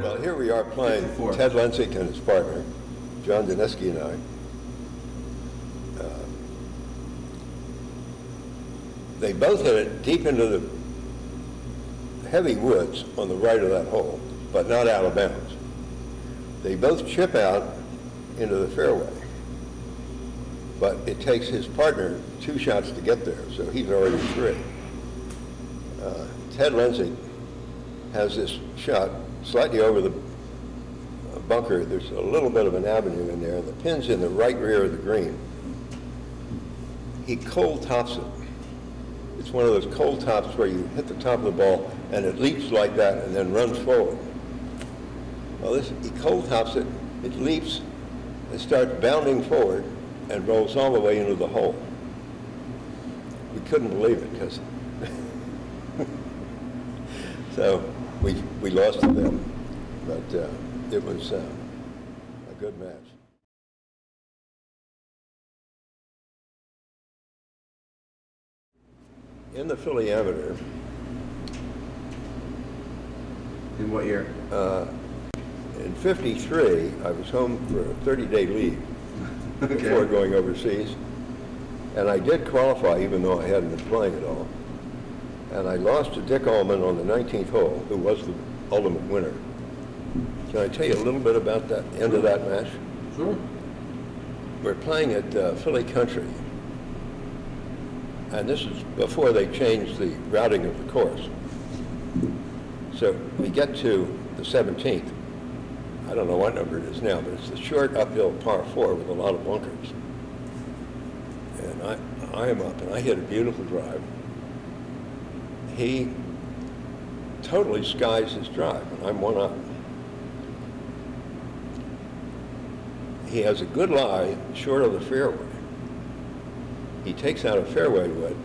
Well, here we are playing 54. Ted Lensick and his partner, John Dineski and I. They both hit it deep into the heavy woods on the right of that hole, but not out of bounds. They both chip out into the fairway, but it takes his partner 2 shots to get there, so he's already 3. Ted Lensick has this shot slightly over the bunker. There's a little bit of an avenue in there. The pin's in the right rear of the green. He cold tops it. It's one of those cold tops where you hit the top of the ball and it leaps like that and then runs forward. Well, he cold tops it, it leaps, it starts bounding forward and rolls all the way into the hole. We couldn't believe it because so we lost to them, but it was a good match. In the Philly Amateur. In what year? In '53, I was home for a 30-day leave before going overseas. And I did qualify even though I hadn't been playing at all. And I lost to Dick Allman on the 19th hole, who was the ultimate winner. Can I tell you a little bit about that end of that match? Sure. We're playing at Philly Country. And this is before they changed the routing of the course. So we get to the 17th. I don't know what number it is now, but it's the short uphill par 4 with a lot of bunkers. And I am up and I hit a beautiful drive. He totally skies his drive and I'm 1 up. He has a good lie short of the fairway. He takes out a fairway wood,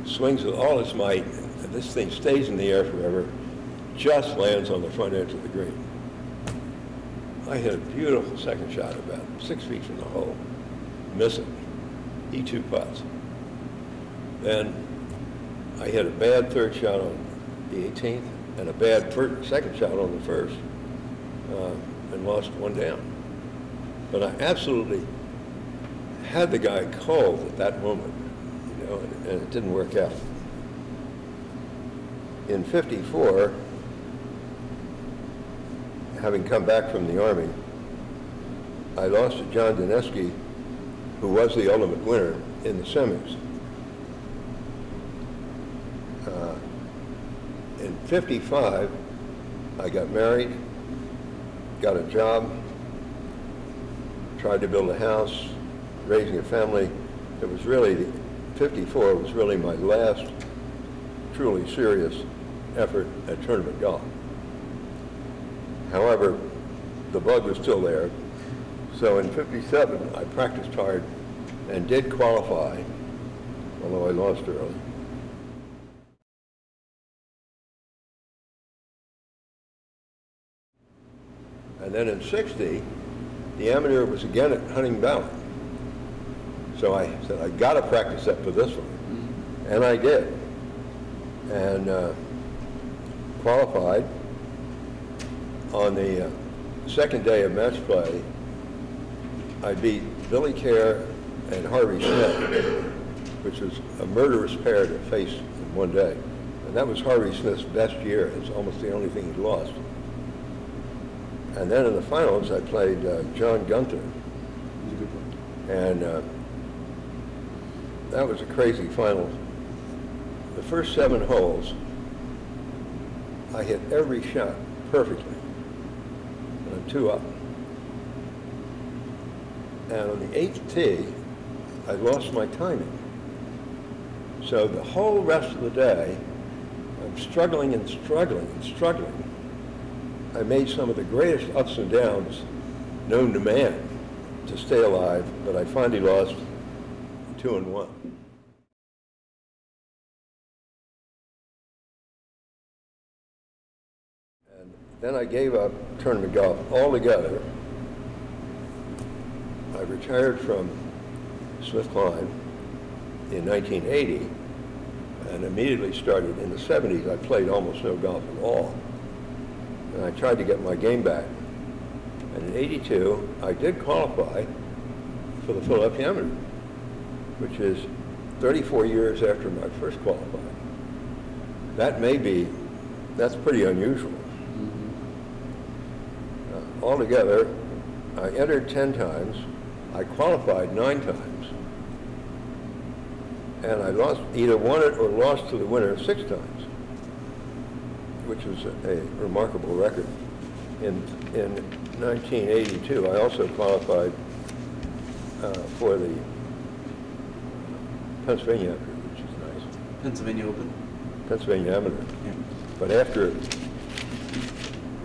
swings with all his might, and this thing stays in the air forever, just lands on the front edge of the green. I hit a beautiful second shot about 6 feet from the hole, miss it. He 2 putts. Then I hit a bad third shot on the 18th and a bad second shot on the first, and lost 1 down. But I absolutely had the guy called at that moment, you know, and it didn't work out. In '54, having come back from the Army, I lost to John Dineski, who was the ultimate winner in the semis. In '55, I got married, got a job, tried to build a house, raising a family. It was really, '54 was really my last truly serious effort at tournament golf. However, the bug was still there. So in '57, I practiced hard and did qualify, although I lost early. And then in '60, the amateur was again at Huntingdon. So I said, I got to practice up for this one. And I did. And qualified. On the second day of match play, I beat Billy Kerr and Harvey Smith, which was a murderous pair to face in 1 day. And that was Harvey Smith's best year. It's almost the only thing he'd lost. And then in the finals, I played John Gunther. And that was a crazy final. The first 7 holes, I hit every shot perfectly. And I'm 2 up. And on the 8th tee, I lost my timing. So the whole rest of the day, I'm struggling and struggling and struggling. I made some of the greatest ups and downs known to man to stay alive, but I finally lost 2-1. And then I gave up tournament golf altogether. I retired from SmithKline in 1980 and immediately started in the 70s. I played almost no golf at all. and I tried to get my game back. And in '82, I did qualify for the Philadelphia Amateur, which is 34 years after my first qualifying. That's pretty unusual. Altogether, I entered 10 times, I qualified 9 times, and I either won it or lost to the winner 6 times, which was a remarkable record. In 1982, I also qualified for the Pennsylvania Amateur, which is nice. Pennsylvania Open? Pennsylvania Amateur. Yeah. But after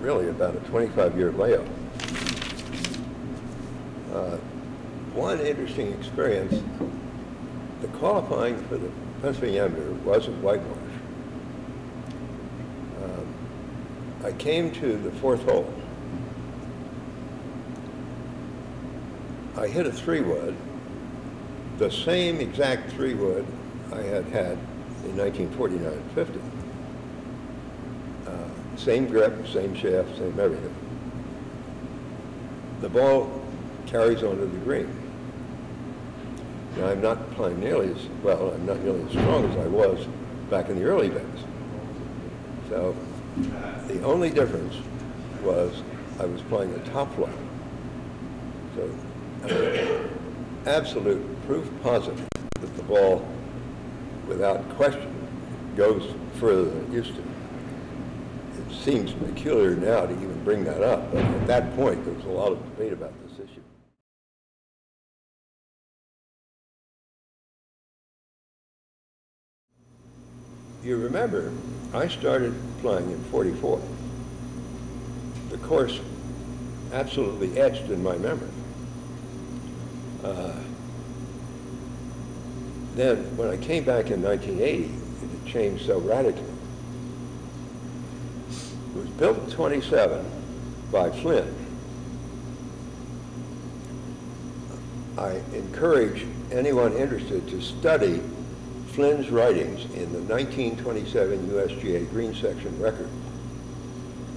really about a 25-year layoff, one interesting experience, the qualifying for the Pennsylvania Amateur wasn't whitewash. I came to the 4th hole. I hit a 3-wood, the same exact 3-wood I had had in 1949 and 50. Same grip, same shaft, same everything. The ball carries onto the green. Now, I'm not playing nearly as well, I'm not nearly as strong as I was back in the early days. So the only difference was I was playing a top flight. So absolute proof positive that the ball, without question, goes further than it used to. It seems peculiar now to even bring that up, but at that point there was a lot of debate about this issue. You remember, I started playing in '44. The course absolutely etched in my memory. Then, when I came back in 1980, it had changed so radically. It was built in '27 by Flynn. I encourage anyone interested to study Flynn's writings in the 1927 USGA green section record,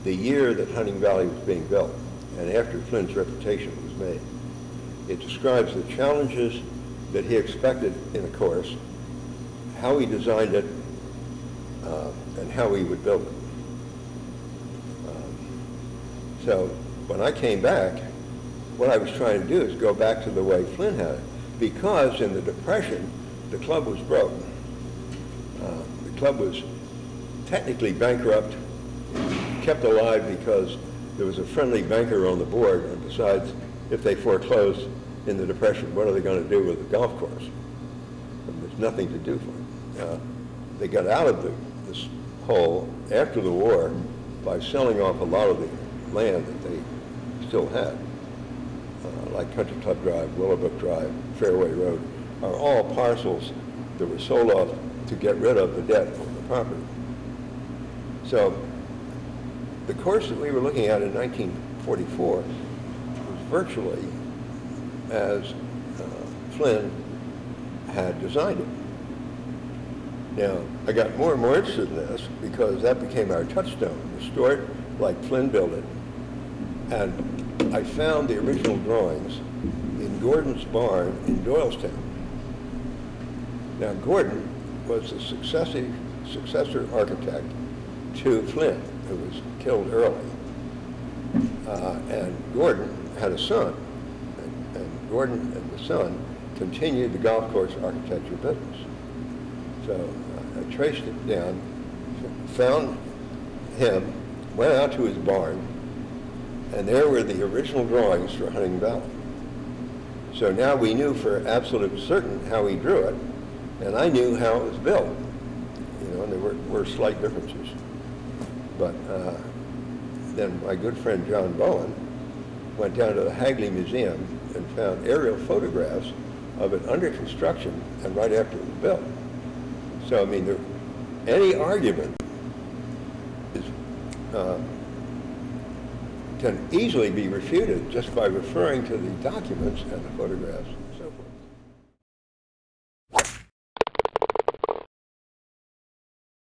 the year that Hunting Valley was being built, and after Flynn's reputation was made. It describes the challenges that he expected in a course, how he designed it, and how he would build it. So when I came back, what I was trying to do is go back to the way Flynn had it, because in the Depression, the club was broke. The club was technically bankrupt, kept alive because there was a friendly banker on the board, and besides, if they foreclosed in the Depression, what are they going to do with the golf course? And there's nothing to do for them. They got out of this hole after the war by selling off a lot of the land that they still had, like Country Club Drive, Willowbrook Drive, Fairway Road, are all parcels that were sold off to get rid of the debt on the property. So the course that we were looking at in 1944 was virtually as Flynn had designed it. Now, I got more and more interested in this because that became our touchstone, restore it like Flynn built it. And I found the original drawings in Gordon's barn in Doylestown. Now, Gordon was the successor architect to Flynn, who was killed early. And Gordon had a son, and Gordon and the son continued the golf course architecture business. So I traced it down, found him, went out to his barn, and there were the original drawings for Hunting Valley. So now we knew for absolute certain how he drew it, and I knew how it was built. You know, and there were slight differences. But then my good friend John Bowen went down to the Hagley Museum and found aerial photographs of it under construction and right after it was built. So, I mean, any argument is, can easily be refuted just by referring to the documents and the photographs.